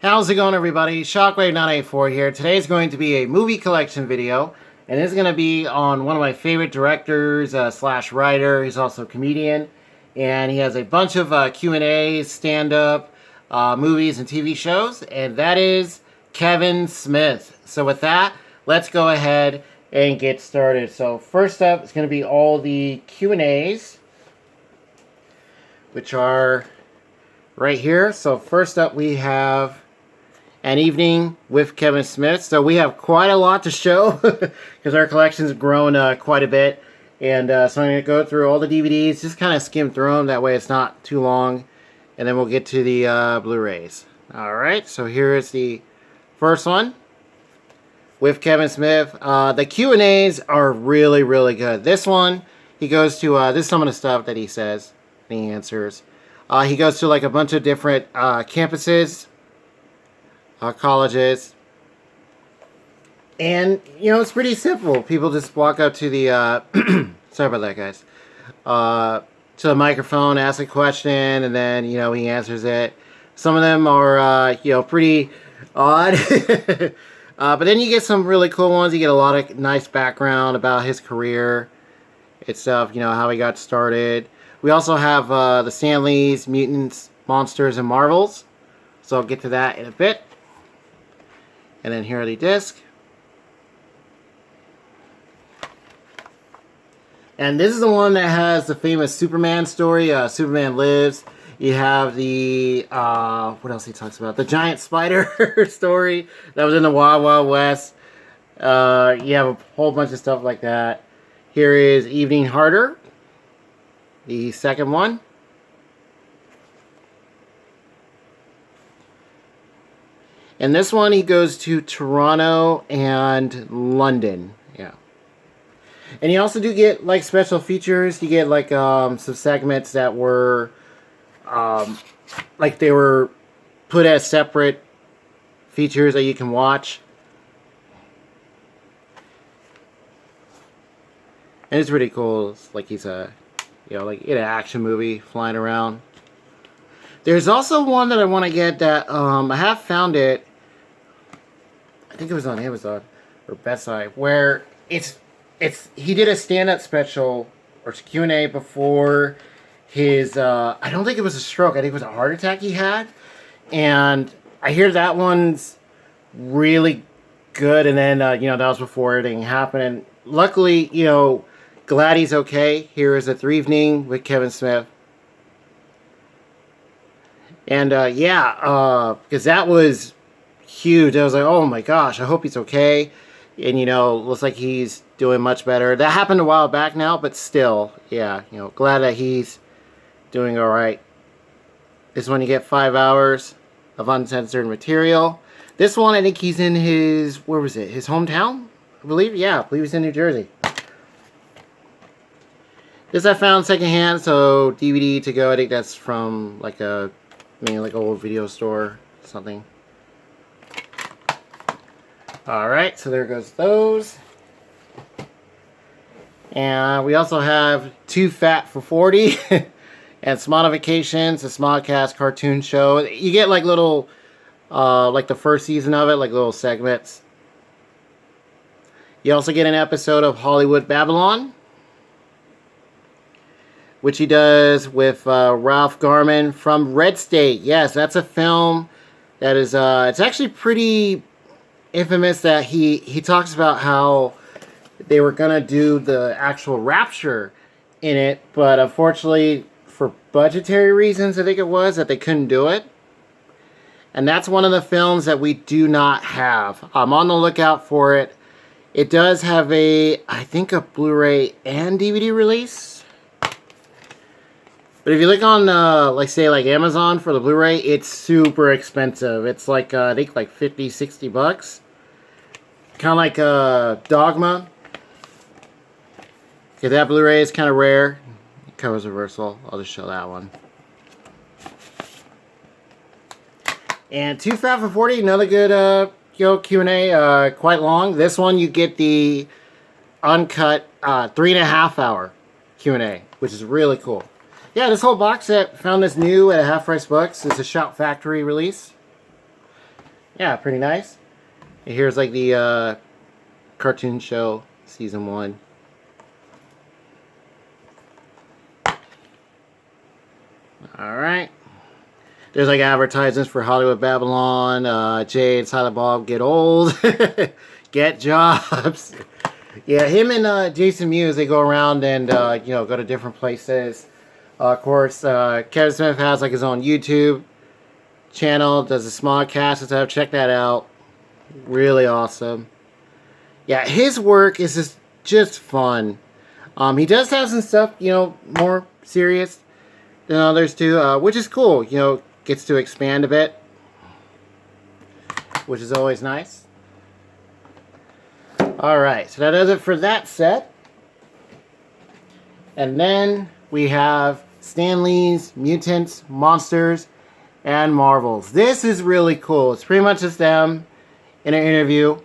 How's it going, everybody? Shockwave984 here. Today's going to be a movie collection video, and it's going to be on one of my favorite directors slash writer. He's also a comedian, and he has a bunch of Q&As, stand-up, movies, and TV shows, and that is Kevin Smith. So with that, let's go ahead and get started. So first up is going to be all the Q&As, which are right here. So first up we have An Evening with Kevin Smith. So we have quite a lot to show because our collection's grown quite a bit. And so I'm going to go through all the DVDs, just kind of skim through them. That way it's not too long. And then we'll get to the Blu-rays. Alright, so here is the first one with Kevin Smith. The Q&As are really, really good. This one, he goes to, this is some of the stuff that he says and he answers. He goes to like a bunch of different campuses, colleges, and you know, it's pretty simple. People just walk up to the sorry about that, guys, to the microphone, ask a question, and then you know, he answers it. Some of them are you know, pretty odd. But then you get some really cool ones. You get a lot of nice background about his career and stuff, you know, how he got started. We also have the Stan Lee's Mutants, Monsters, and Marvels. So I'll get to that in a bit. And then here are the discs. And this is the one that has the famous Superman story, Superman Lives. You have the, what else he talks about? The giant spider story that was in the Wild Wild West. You have a whole bunch of stuff like that. Here is Evening Harder, the second one. And this one, he goes to Toronto and London. Yeah. And you also do get like special features. You get like some segments that were like they were put as separate features that you can watch. And it's pretty cool. It's like he's a, you know, like in an action movie flying around. There's also one that I want to get that I have found it. I think it was on Amazon or Best Buy, where it's he did a stand-up special or Q&A before his I don't think it was a stroke. I think it was a heart attack he had, and I hear that one's really good. And then you know, that was before everything happened. And luckily, you know, glad he's okay. Here is a 3 Evening with Kevin Smith. And yeah, because that was huge. I was like, oh my gosh, I hope he's okay. And you know, looks like he's doing much better. That happened a while back now, but still, yeah, you know, glad that he's doing all right. This one you get 5 hours of uncensored material. This one, I think he's in his, where was it? His hometown, I believe. Yeah, I believe he's in New Jersey. This I found secondhand, so DVD to go. I think that's from like a, maybe like an old video store or something. Alright, so there goes those. And we also have Too Fat for 40 and Smodifications, a Smodcast cartoon show. You get like little, like the first season of it, like little segments. You also get an episode of Hollywood Babylon, which he does with Ralph Garman from Red State. Yes, that's a film that is, it's actually pretty infamous that he talks about how they were going to do the actual Rapture in it, but unfortunately, for budgetary reasons, I think it was, that they couldn't do it. And that's one of the films that we do not have. I'm on the lookout for it. It does have a, I think, a Blu-ray and DVD release. But if you look on, like, say, like Amazon for the Blu-ray, it's super expensive. It's like, I think, like 50, 60 bucks. Kind of like Dogma. Okay, that Blu-ray is kind of rare. It covers reversal. I'll just show that one. And Too Fat for 40, another good, you know, Q&A. Quite long. This one, you get the uncut 3.5 hour Q&A, which is really cool. Yeah, this whole box set, found this new at a half price books. It's a Shout Factory release. Yeah, pretty nice. And here's like the cartoon show season 1. Alright. There's like advertisements for Hollywood Babylon, Jade, Silent Bob, get old, get jobs. Yeah, him and Jason Mewes, they go around and go to different places. Of course, Kevin Smith has like his own YouTube channel, does a smodcast and stuff. Check that out. Really awesome. Yeah, his work is just fun. He does have some stuff, more serious than others too, which is cool. Gets to expand a bit, which is always nice. Alright, so that does it for that set. And then we have Stan Lee's Mutants, Monsters, and Marvels. This is really cool. It's pretty much just them in an interview.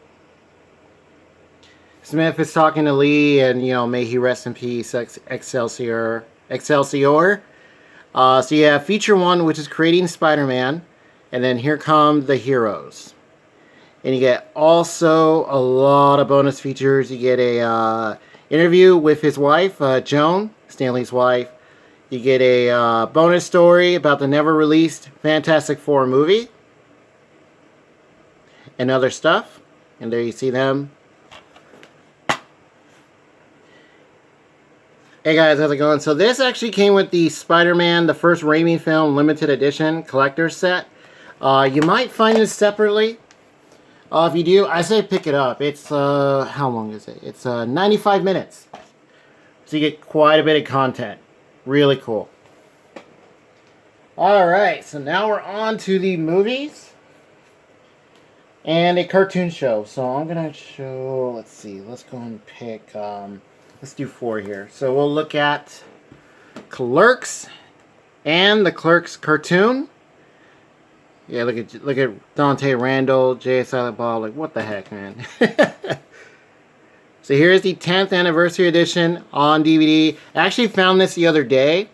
Smith is talking to Lee, and may he rest in peace, Excelsior. So you have feature 1, which is creating Spider-Man, and then here come the heroes. And you get also a lot of bonus features. You get a interview with his wife, Joan, Stan Lee's wife. You get a bonus story about the never-released Fantastic Four movie. And other stuff. And there you see them. Hey guys, how's it going? So this actually came with the Spider-Man, the first Raimi film, limited edition collector's set. You might find this separately. If you do, I say pick it up. It's, how long is it? It's 95 minutes. So you get quite a bit of content. Really cool. Alright, so now we're on to the movies. And a cartoon show. So I'm going to show, let's see, let's go and pick, let's do 4 here. So we'll look at Clerks and the Clerks cartoon. Yeah, look at Dante, Randall, J. Silent Bob. Like, what the heck, man? So here's the 10th anniversary edition on DVD. I actually found this the other day.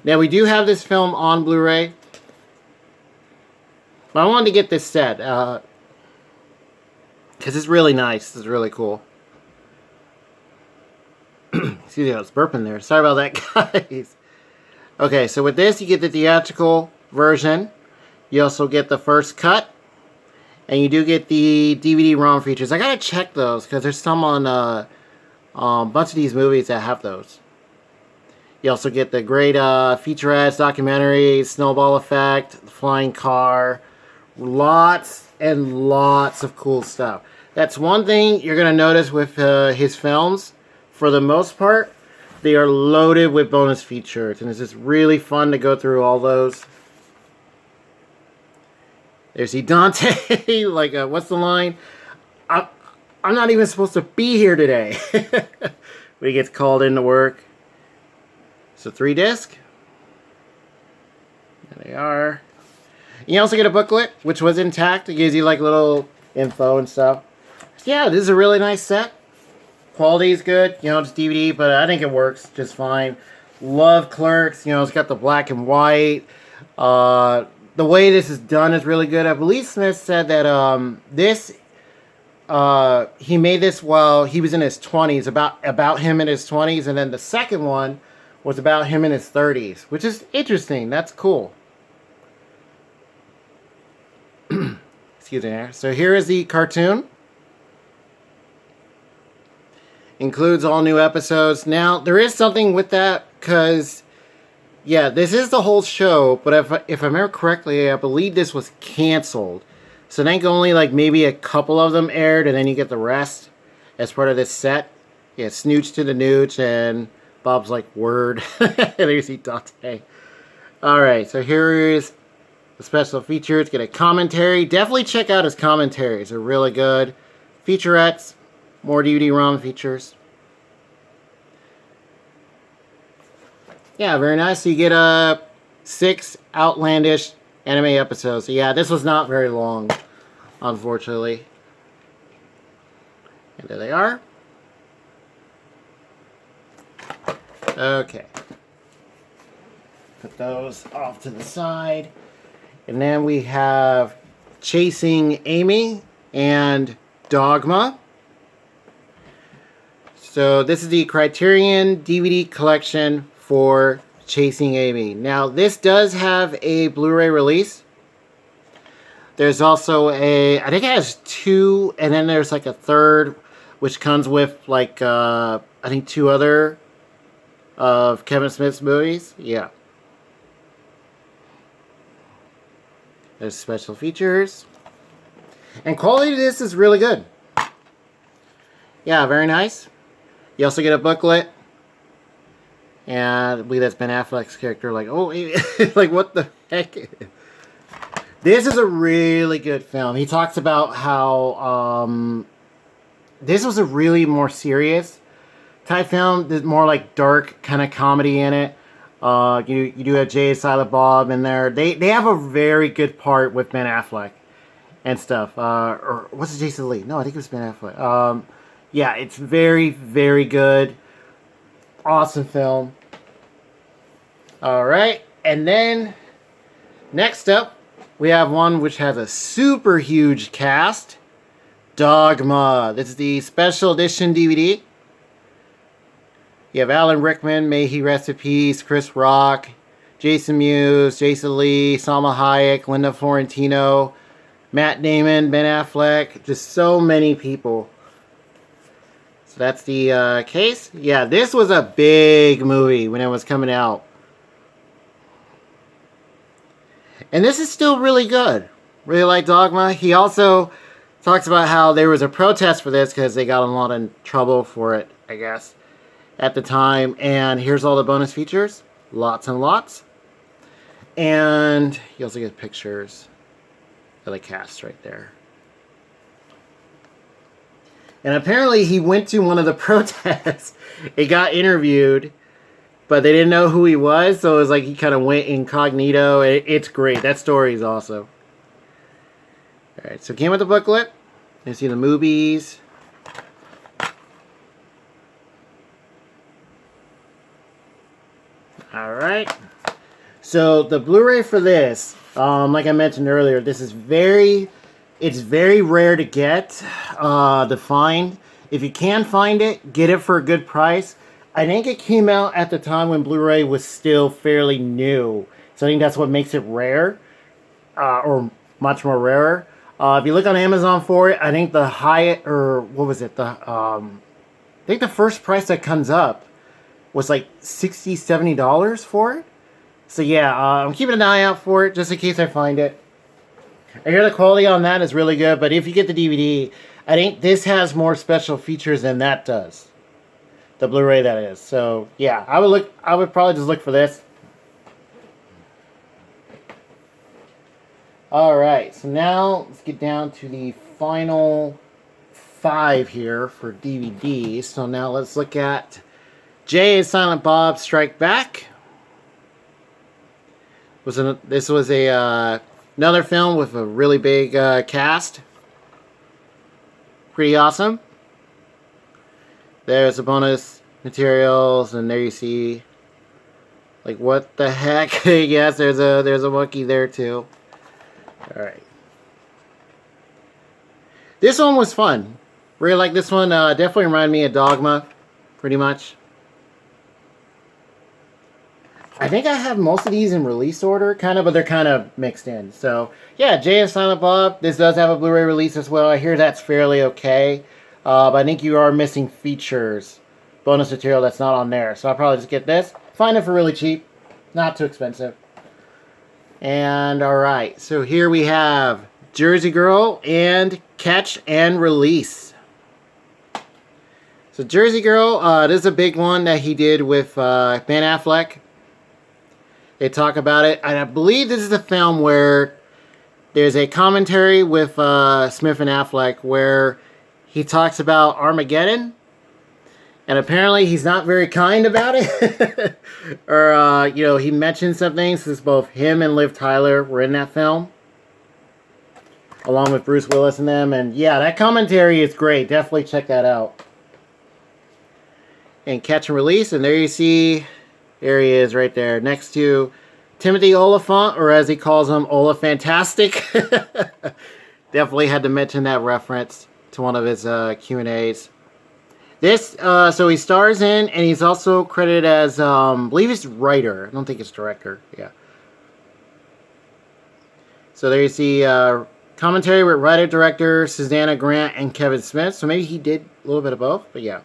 Now, we do have this film on Blu-ray. But I wanted to get this set. Because it's really nice. It's really cool. Excuse me, I was burping there. Sorry about that, guys. Okay, so with this, you get the theatrical version. You also get the first cut. And you do get the DVD-ROM features. I gotta check those, because there's some on a bunch of these movies that have those. You also get the great featurettes, documentaries, Snowball Effect, the Flying Car. Lots and lots of cool stuff. That's one thing you're gonna notice with his films. For the most part, they are loaded with bonus features, and it's just really fun to go through all those. There's the Dante, like, what's the line? I'm not even supposed to be here today. When he gets called in to work. So 3 disc. There they are. You also get a booklet, which was intact. It gives you like little info and stuff. Yeah, this is a really nice set. Quality is good, it's DVD, but I think it works just fine. Love Clerks, it's got the black and white. The way this is done is really good. I believe Smith said that he made this while he was in his 20s, about him in his 20s, and then the second one was about him in his 30s, which is interesting. That's cool. Excuse me. So here is the cartoon. Includes all new episodes. Now, there is something with that, because, yeah, this is the whole show, but if I remember correctly, I believe this was canceled. So I think only, like, maybe a couple of them aired, and then you get the rest as part of this set. Yeah, Snooch to the Nooch, and Bob's like, word. And there's Dante. Alright, so here is the special features. Get a commentary. Definitely check out his commentaries. They're really good. Featurettes. More DVD-ROM features. Yeah, very nice. So you get 6 outlandish anime episodes. So yeah, this was not very long, unfortunately. And there they are. Okay. Put those off to the side. And then we have Chasing Amy and Dogma. So this is the Criterion DVD collection for Chasing Amy. Now this does have a Blu-ray release. There's also a, I think it has two, and then there's like a third, which comes with like, I think 2 other of Kevin Smith's movies. Yeah. There's special features. And quality of this is really good. Yeah, very nice. You also get a booklet. And I believe that's Ben Affleck's character. Like, oh, like what the heck? This is a really good film. He talks about how this was a really more serious type film. There's more like dark kind of comedy in it. You do have Jay and Silent Bob in there. They have a very good part with Ben Affleck and stuff. Or was it Jason Lee? No, I think it was Ben Affleck. Yeah, it's very, very good. Awesome film. Alright, and then next up, we have one which has a super huge cast. Dogma. This is the special edition DVD. You have Alan Rickman, may he rest in peace, Chris Rock, Jason Mewes, Jason Lee, Salma Hayek, Linda Florentino, Matt Damon, Ben Affleck, just so many people. So that's the case. Yeah, this was a big movie when it was coming out. And this is still really good. Really like Dogma. He also talks about how there was a protest for this because they got in a lot of trouble for it, I guess, at the time. And here's all the bonus features. Lots and lots. And you also get pictures of the cast right there. And apparently he went to one of the protests. He got interviewed, but they didn't know who he was, so it was like he kind of went incognito. It's great. That story is awesome. Alright, so it came with the booklet. You see the movies. Alright. So the Blu-ray for this, like I mentioned earlier, this is it's very rare to get, to find. If you can find it, get it for a good price. I think it came out at the time when Blu-ray was still fairly new. So I think that's what makes it rare. Or much more rarer. If you look on Amazon for it, I think the highest, or what was it? I think the first price that comes up was like $60, $70 for it. So yeah, I'm keeping an eye out for it just in case I find it. I hear the quality on that is really good, but if you get the DVD, I think this has more special features than that does. The Blu-ray, that is. So yeah, I would probably just look for this. Alright, so now let's get down to the final 5 here for DVDs. So now let's look at Jay and Silent Bob Strike Back. This was another film with a really big cast. Pretty awesome. There's the bonus materials, and there you see, like, what the heck? Yes, there's a monkey there too. All right. This one was fun. Really like this one. Definitely reminded me of Dogma, pretty much. I think I have most of these in release order, kind of, but they're kind of mixed in. So, yeah, Jay and Silent Bob. This does have a Blu-ray release as well. I hear that's fairly okay. But I think you are missing features, bonus material that's not on there. So I'll probably just get this. Find it for really cheap. Not too expensive. And, alright. So here we have Jersey Girl and Catch and Release. So Jersey Girl, this is a big one that he did with Ben Affleck. They talk about it, and I believe this is a film where there's a commentary with Smith and Affleck where he talks about Armageddon, and apparently he's not very kind about it. Or, you know, he mentioned some things, since both him and Liv Tyler were in that film, along with Bruce Willis and them, and yeah, that commentary is great. Definitely check that out. And Catch and Release, and there you see, there he is right there, next to Timothy Oliphant, or as he calls him, Ola-Fantastic. Definitely had to mention that reference to one of his Q&As. This, so he stars in, and he's also credited as, I believe he's writer. I don't think it's director. Yeah. So there you see commentary with writer, director, Susanna Grant, and Kevin Smith. So maybe he did a little bit of both, but yeah.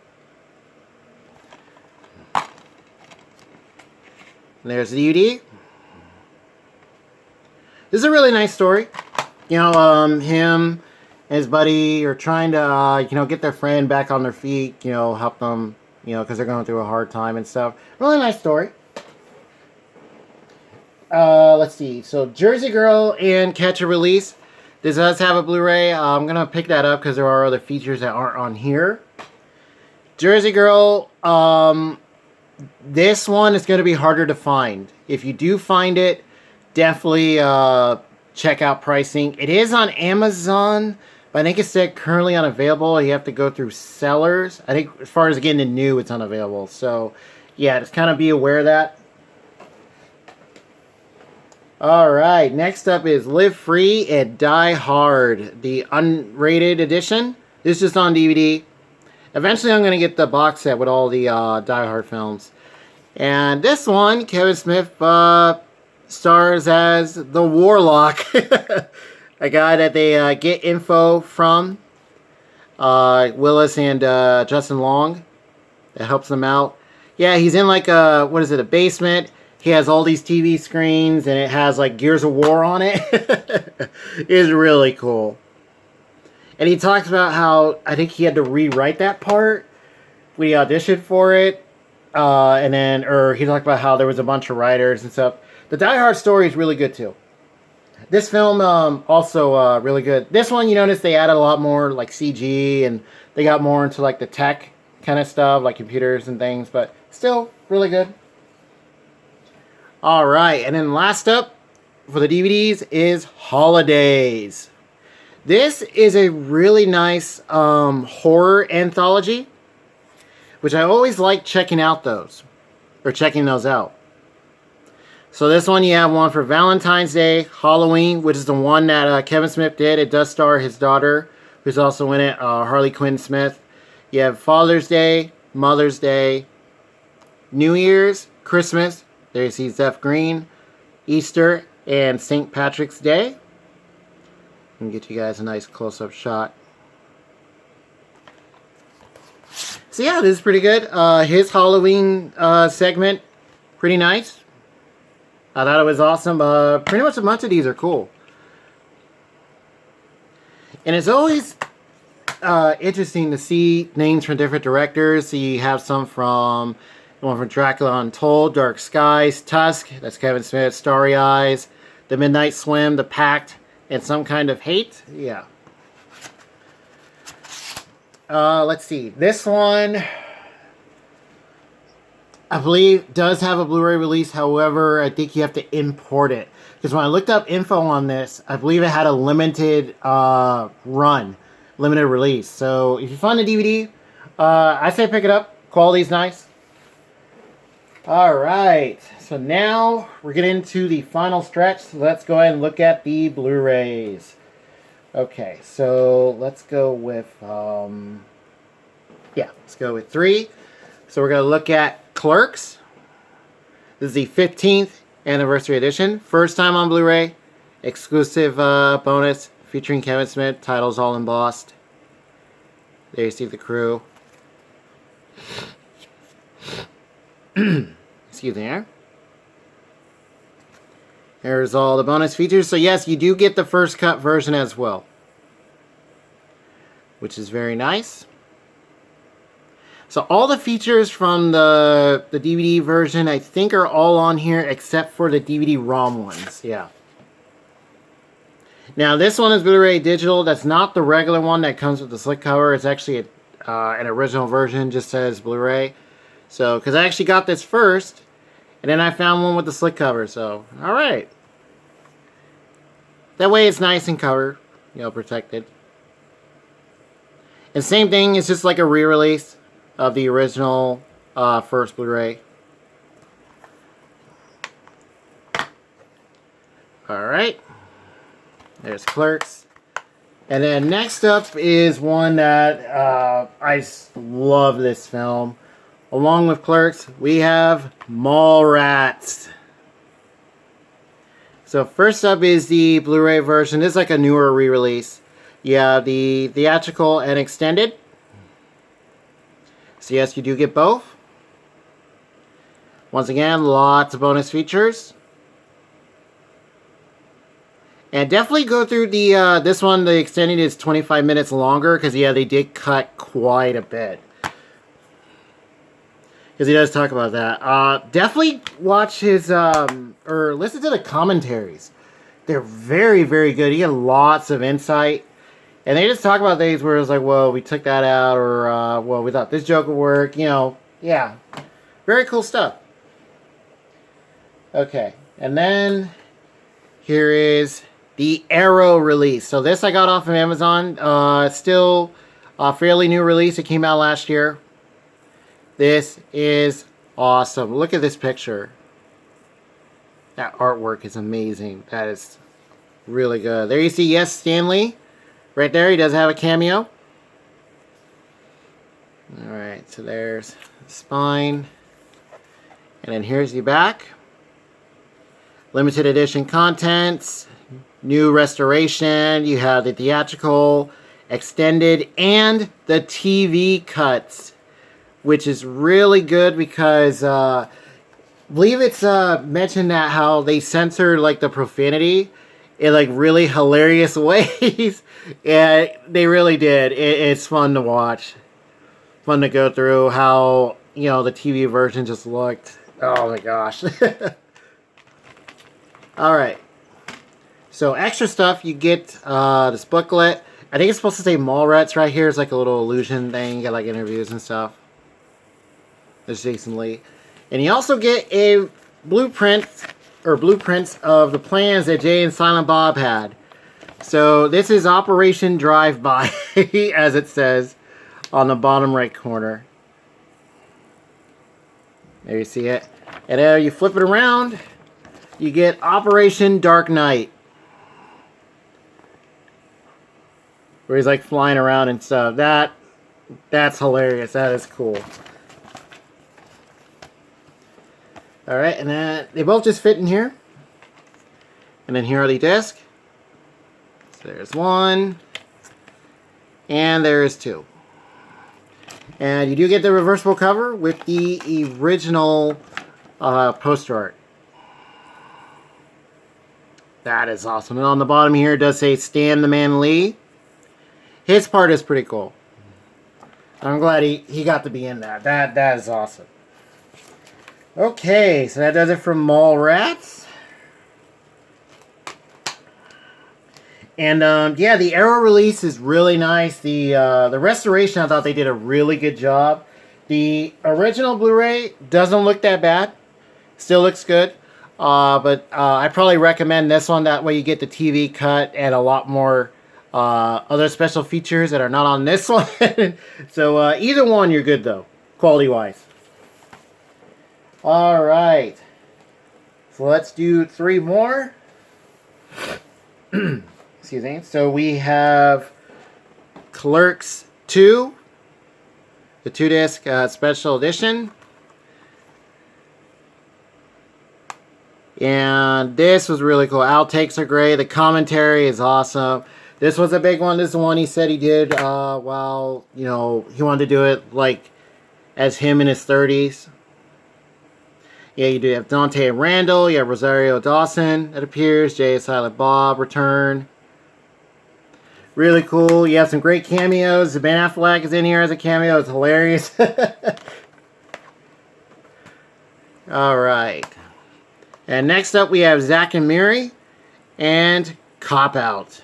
And there's the DVD. This is a really nice story. You know, him and his buddy are trying to, you know, get their friend back on their feet, you know, help them, you know, because they're going through a hard time and stuff. Really nice story. Let's see. So, Jersey Girl and Catch a Release. This does have a Blu-ray. I'm going to pick that up because there are other features that aren't on here. Jersey Girl, this one is going to be harder to find. If you do find it, definitely check out pricing. It is on Amazon, but I think it said currently unavailable. You have to go through sellers. I think as far as getting the new, it's unavailable. So, yeah, just kind of be aware of that. Alright, next up is Live Free and Die Hard, the unrated edition. This is just on DVD. Eventually I'm going to get the box set with all the Die Hard films. And this one, Kevin Smith stars as the Warlock. A guy that they get info from. Willis and Justin Long. That helps them out. Yeah, he's in like a, what is it, a basement. He has all these TV screens, and it has like Gears of War on it. It's really cool. And he talks about how, I think he had to rewrite that part when he auditioned for it. And then, or he talked about how there was a bunch of writers and stuff. The Die Hard story is really good too. This film also really good. This one, you notice they added a lot more like CG, and they got more into like the tech kind of stuff, like computers and things, but still really good. Alright, and then last up for the DVDs is Holidays. This is a really nice horror anthology, which I always like checking out those, or checking those out. So this one, you have one for Valentine's Day, Halloween, which is the one that Kevin Smith did. It does star his daughter, who's also in it, Harley Quinn Smith. You have Father's Day, Mother's Day, New Year's, Christmas. There you see Zeph Green, Easter, and St. Patrick's Day. Let me get you guys a nice close-up shot. So yeah, this is pretty good. His Halloween segment, pretty nice. I thought it was awesome. Pretty much a bunch of these are cool. And it's always interesting to see names from different directors. So you have some from... one from Dracula Untold, Dark Skies, Tusk, that's Kevin Smith, Starry Eyes, The Midnight Swim, The Pact, and Some Kind of Hate. Yeah. Let's see. This one, I believe, does have a Blu-ray release. However, I think you have to import it. Because when I looked up info on this, I believe it had a limited run, limited release. So if you find a DVD, I say pick it up. Quality's nice. Alright, so now we're getting into the final stretch. So let's go ahead and look at the Blu-rays. Okay, so let's go with, let's go with 3. So we're going to look at Clerks. This is the 15th anniversary edition. First time on Blu-ray. Exclusive bonus featuring Kevin Smith. Titles all embossed. There you see the crew. Excuse me there. There's all the bonus features. So yes, you do get the first cut version as well, which is very nice. So all the features from the DVD version, I think, are all on here except for the DVD ROM ones. Yeah. Now this one is Blu-ray digital. That's not the regular one that comes with the slick cover. It's actually an original version. Just says Blu-ray. So, because I actually got this first, and then I found one with the slick cover, so, alright. That way it's nice and covered, you know, protected. And same thing, it's just like a re-release of the original first Blu-ray. Alright. There's Clerks. And then next up is one that I love this film. Along with Clerks, we have Mallrats. So first up is the Blu-ray version. This is like a newer re-release. You have the theatrical and extended. So yes, you do get both. Once again, lots of bonus features. And definitely go through the this one. The extended is 25 minutes longer because yeah, they did cut quite a bit. Because he does talk about that. Definitely watch his or listen to the commentaries. They're very, very good. You get lots of insight, and they just talk about things where it's like, well, we took that out, or well, we thought this joke would work. You know, yeah, very cool stuff. Okay, and then here is the Arrow release. So this I got off of Amazon. Still a fairly new release. It came out last year. This is awesome. Look at this picture. That artwork is amazing. That is really good. There you see, yes, Stanley. Right there, he does have a cameo. Alright, so there's the spine. And then here's the back. Limited edition contents. New restoration. You have the theatrical, extended, and the TV cuts. Which is really good because I believe it's mentioned that how they censored like the profanity in like really hilarious ways. Yeah, they really did. It's fun to watch. Fun to go through how, you know, the TV version just looked. Oh my gosh. Alright. So extra stuff, you get this booklet. I think it's supposed to say Mallrats right here. It's like a little illusion thing. You get like interviews and stuff. There's Jason Lee. And you also get a blueprint or blueprints of the plans that Jay and Silent Bob had. So this is Operation Drive-By, as it says on the bottom right corner. There you see it. And you flip it around, you get Operation Dark Knight. Where he's like flying around and stuff. That's hilarious. That is cool. Alright, and then they both just fit in here. And then here are the discs. So there's one. And there's two. And you do get the reversible cover with the original poster art. That is awesome. And on the bottom here it does say Stan the Man Lee. His part is pretty cool. I'm glad he got to be in that. That is awesome. Okay, so that does it for Mallrats. And yeah, the Arrow release is really nice. The restoration, I thought they did a really good job. The original Blu-ray doesn't look that bad. Still looks good. But I probably recommend this one. That way you get the TV cut and a lot more other special features that are not on this one. So either one, you're good though, quality-wise. Alright. So let's do 3 more. Excuse me. So we have Clerks 2. The 2-disc special edition. And this was really cool. Outtakes are great. The commentary is awesome. This was a big one. This is the one he said he did while, you know, he wanted to do it like as him in his 30s. Yeah, you do have Dante and Randall. You have Rosario Dawson that appears. Jay and Silent Bob return. Really cool. You have some great cameos. Ben Affleck is in here as a cameo. It's hilarious. Alright. And next up we have Zack and Miri and Cop Out.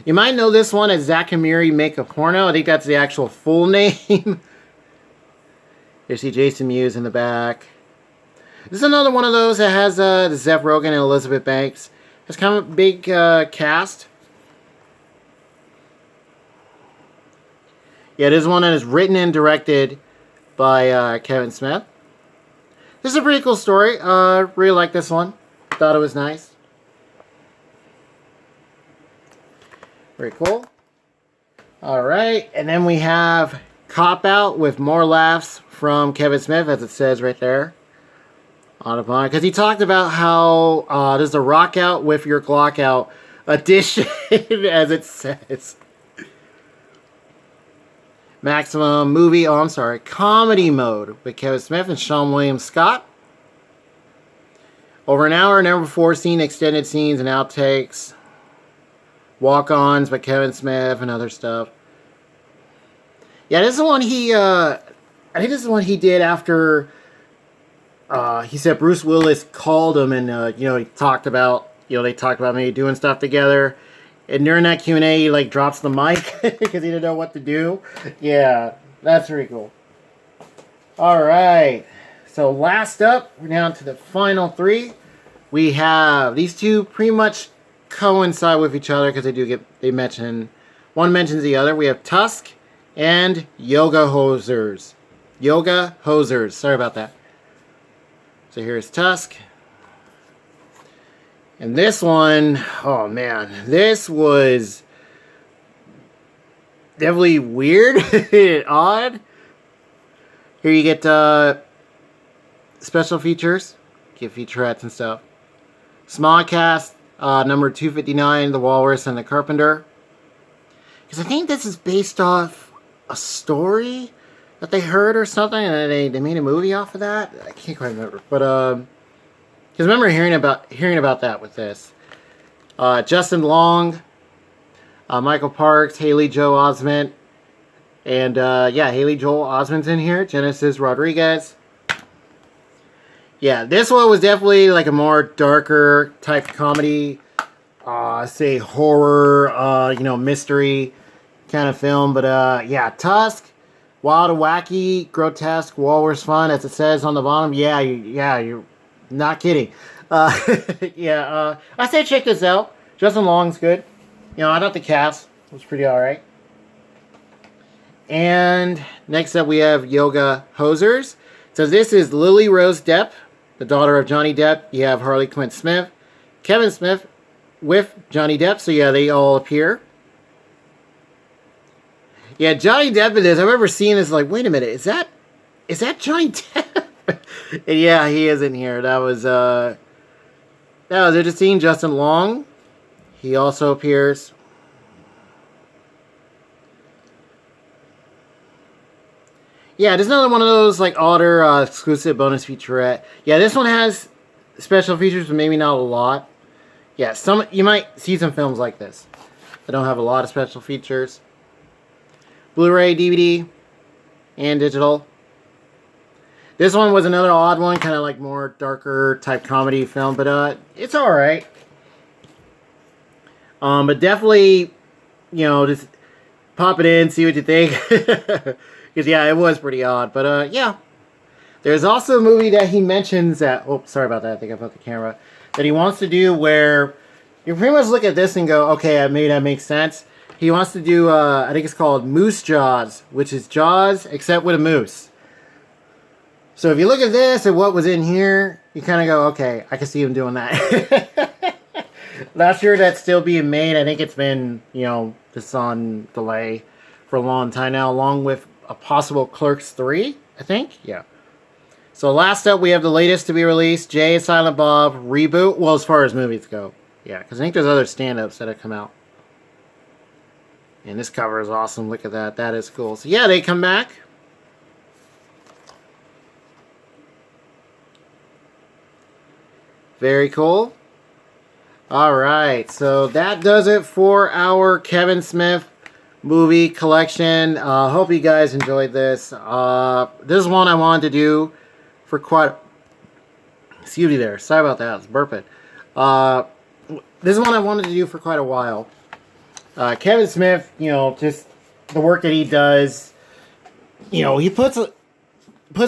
You might know this one as Zack and Miri Make a Porno. I think that's the actual full name. You see Jason Mewes in the back. This is another one of those that has Seth Rogen and Elizabeth Banks. It's kind of a big cast. Yeah, this is one that is written and directed by Kevin Smith. This is a pretty cool story. Really like this one. Thought it was nice. Very cool. Alright, and then we have Cop Out with more laughs from Kevin Smith, as it says right there. On the bond. Because he talked about how there's a rock out with your Glock out edition, as it says. Maximum movie, comedy mode with Kevin Smith and Sean William Scott. Over an hour, never before seen extended scenes and outtakes. Walk-ons by Kevin Smith and other stuff. Yeah, this is the one he, I think this is the one he did after, he said Bruce Willis called him and, you know, he talked about, you know, they talked about maybe doing stuff together. And during that Q&A, he, like, drops the mic because he didn't know what to do. Yeah, that's pretty cool. Alright, so last up, we're down to the final three. We have, these two pretty much coincide with each other because they mention, one mentions the other. We have Tusk and Yoga Hosers. Yoga Hosers, sorry about that. So here's Tusk. And this one, oh man, this was definitely weird and odd. Here you get special features, get featurettes and stuff. Smodcast, number 259, The Walrus and the Carpenter. Because I think this is based off a story that they heard or something, and they made a movie off of that. I can't quite remember, but because I remember hearing about that with this. Justin Long, Michael Parks, Haley Joel Osment, and yeah, Haley Joel Osment's in here. Genesis Rodriguez. Yeah, this one was definitely like a more darker type comedy, say horror, you know, mystery kind of film. But yeah, Tusk, wild and wacky, grotesque, walrus fun, as it says on the bottom. Yeah, you're not kidding. Yeah, I say check this out. Justin Long's good. You know, I thought the cast was pretty alright. And next up we have Yoga Hosers. So this is Lily Rose Depp, the daughter of Johnny Depp. You have Harley Quinn Smith, Kevin Smith with Johnny Depp. So yeah, they all appear. Yeah, Johnny Depp in this. I remember seeing this like, wait a minute, is that Johnny Depp? And yeah, he is in here. That was interesting. Justin Long, he also appears. Yeah, there's another one of those like odder exclusive bonus featurette. Yeah, this one has special features, but maybe not a lot. Yeah, you might see some films like this that don't have a lot of special features. Blu-ray, DVD, and digital. This one was another odd one, kind of like more darker type comedy film, but it's alright. But definitely, you know, just pop it in, see what you think. Because yeah, it was pretty odd, but yeah. There's also a movie that he mentions that, oh, sorry about that, I think I put the camera, that he wants to do where you pretty much look at this and go, okay, maybe that makes sense. He wants to do, I think it's called Moose Jaws, which is Jaws except with a moose. So if you look at this and what was in here, you kind of go, okay, I can see him doing that. Not sure that's still being made. I think it's been, you know, just on delay for a long time now, along with a possible Clerks 3, I think. Yeah. So last up, we have the latest to be released, Jay and Silent Bob Reboot. Well, as far as movies go. Yeah, because I think there's other stand-ups that have come out. And this cover is awesome. Look at that. That is cool. So yeah, they come back. Very cool. Alright, so that does it for our Kevin Smith movie collection. Hope you guys enjoyed this. This is one I wanted to do for quite... Excuse me there. Sorry about that. I was burping. This is one I wanted to do for quite a while. Kevin Smith, you know, just the work that he does, you know, he puts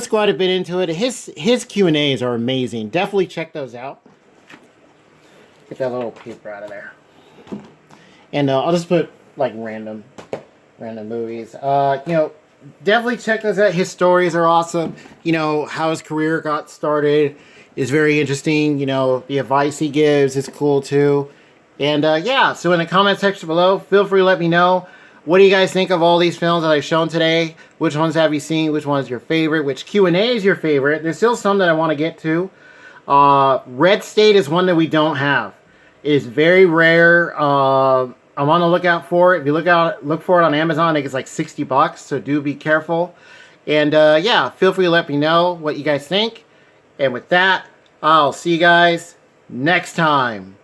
quite a bit into it. His Q&As are amazing. Definitely check those out. Get that little paper out of there. And I'll just put like random movies. You know, definitely check those out. His stories are awesome. You know, how his career got started is very interesting. You know, the advice he gives is cool too. And yeah, so in the comment section below, feel free to let me know, what do you guys think of all these films that I've shown today? Which ones have you seen? Which one is your favorite? Which Q&A is your favorite? There's still some that I want to get to. Red State is one that we don't have. It is very rare. I'm on the lookout for it. If you look for it on Amazon, I think it's like 60 bucks, so do be careful. And yeah, feel free to let me know what you guys think. And with that, I'll see you guys next time.